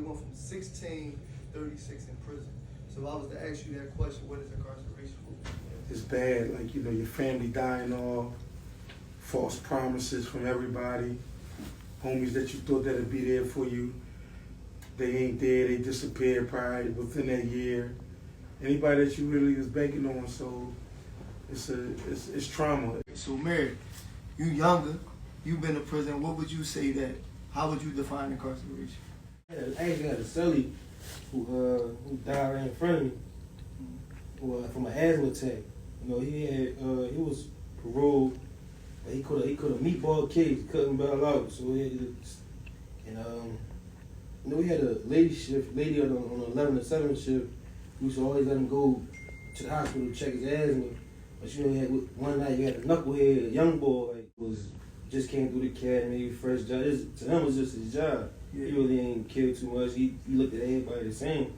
It went from 16 to 36 in prison. So if I was to ask you that question, what is incarceration? It's bad, like, you know, your family dying off, false promises from everybody, homies that you thought that'd be there for you, they ain't there, they disappeared probably within that year. Anybody that you really was banking on, so it's trauma. So Mary, you younger, you've been to prison, what would you say how would you define incarceration? I actually had a cellie who died right in front of me from an asthma attack. You know, he was paroled, but he could have meatball case, couldn't bail out. So you know, we had a lady on the 11 to 7 shift. We used to always let him go to the hospital to check his asthma. But you know, one night you had a knucklehead, a young boy, just came through the academy, fresh job. To him, it was just his job. Yeah. He really ain't care too much. He looked at everybody the same.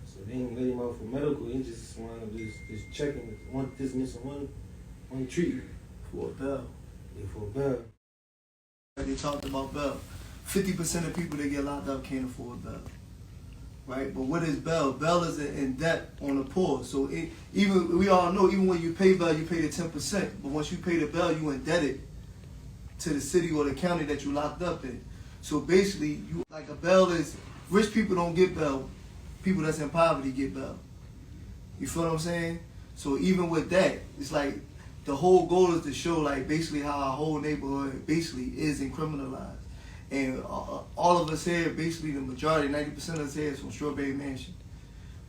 So they didn't let him out for medical. He just wanted to just checking, just missing one treatment. For a bell. Yeah, for a bell. They talked about bail. 50% of people that get locked up can't afford bail. Right? But what is bail? Bail is in debt on the poor. So we all know, even when you pay bail, you pay the 10%. But once you pay the bail, you indebted to the city or the county that you locked up in. So basically, like a bail is, rich people don't get bail. People that's in poverty get bail. You feel what I'm saying? So even with that, it's like the whole goal is to show like basically how our whole neighborhood basically is criminalized. And all of us here, basically the majority, 90% of us here is from Strawberry Mansion.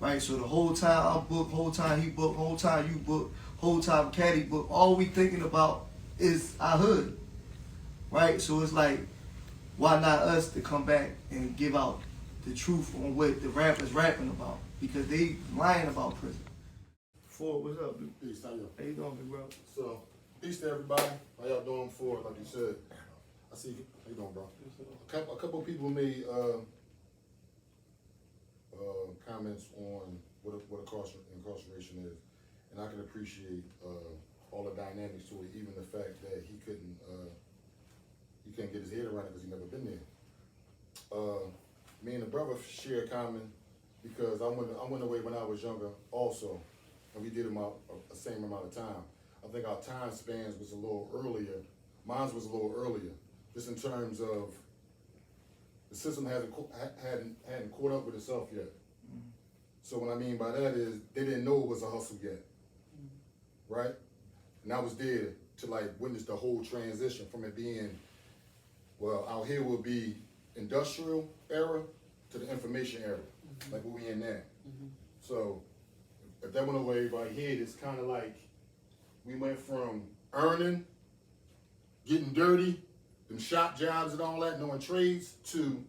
Right? So the whole time I book, whole time he book, whole time you book, whole time Caddy book, all we thinking about is our hood. Right? So it's like, why not us to come back and give out the truth on what the rappers rapping about? Because they lying about prison. Ford, what's up, dude? Peace, how you? How you doing, big bro? So, peace to everybody. How y'all doing? Ford, like you said. I see you. How you doing, bro? A couple of people made comments on what incarceration is, and I can appreciate all the dynamics to it, even the fact that he couldn't get his head around it because he never been there. Me and the brother share a common because I went away when I was younger also, and we did about the same amount of time. I think our time spans was a little earlier. Mine was a little earlier, just in terms of the system hadn't caught up with itself yet. Mm-hmm. So what I mean by that is they didn't know it was a hustle yet, right? And I was there to like witness the whole transition from it being, well, out here will be industrial era to the information era, like what we in now. So if that went away right here, it's kind of like we went from earning, getting dirty, them shop jobs and all that, knowing trades, to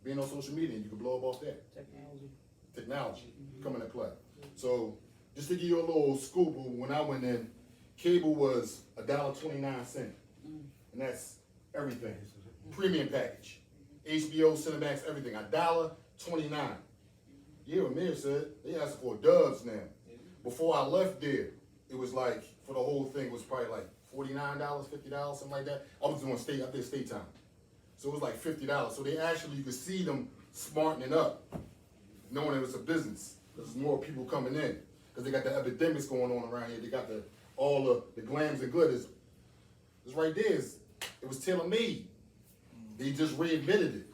being on social media, and you can blow up off that. Technology come into play. So just to give you a little scoop, when I went in, cable was $1.29, and that's everything. Premium package, HBO, Cinemax, everything, $1.29. Yeah, Amir said they asked for dubs now. Before I left there, it was like, for the whole thing, it was probably like $49, $50, something like that. I was doing state time. So it was like $50. So they actually, you could see them smartening up, knowing it was a business. There's more people coming in. Because they got the epidemics going on around here. They got all the glams and glitters. It's right there. It was tailor-made. They just reinvented it.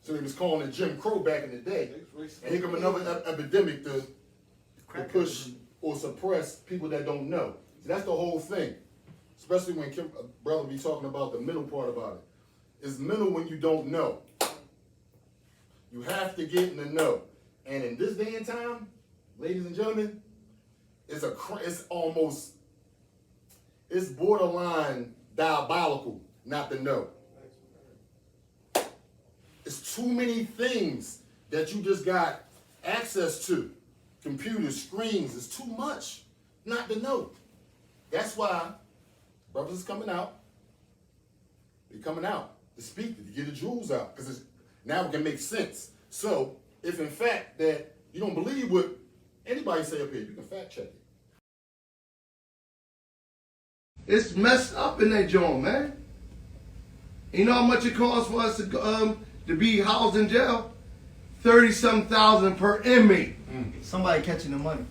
So they was calling it Jim Crow back in the day. And here come another epidemic to push or suppress people that don't know. So that's the whole thing. Especially when brother be talking about the middle part about it. It's mental when you don't know. You have to get in the know. And in this day and time, ladies and gentlemen, it's borderline diabolical not to know. It's too many things that you just got access to. Computers, screens, it's too much not to know. That's why brothers is coming out. They're coming out to speak, to get the jewels out, because now it can make sense. So if in fact that you don't believe what anybody say up here, you can fact check it. It's messed up in that joint, man. You know how much it costs for us to to be housed in jail, 30-something thousand per inmate. Somebody catching the money.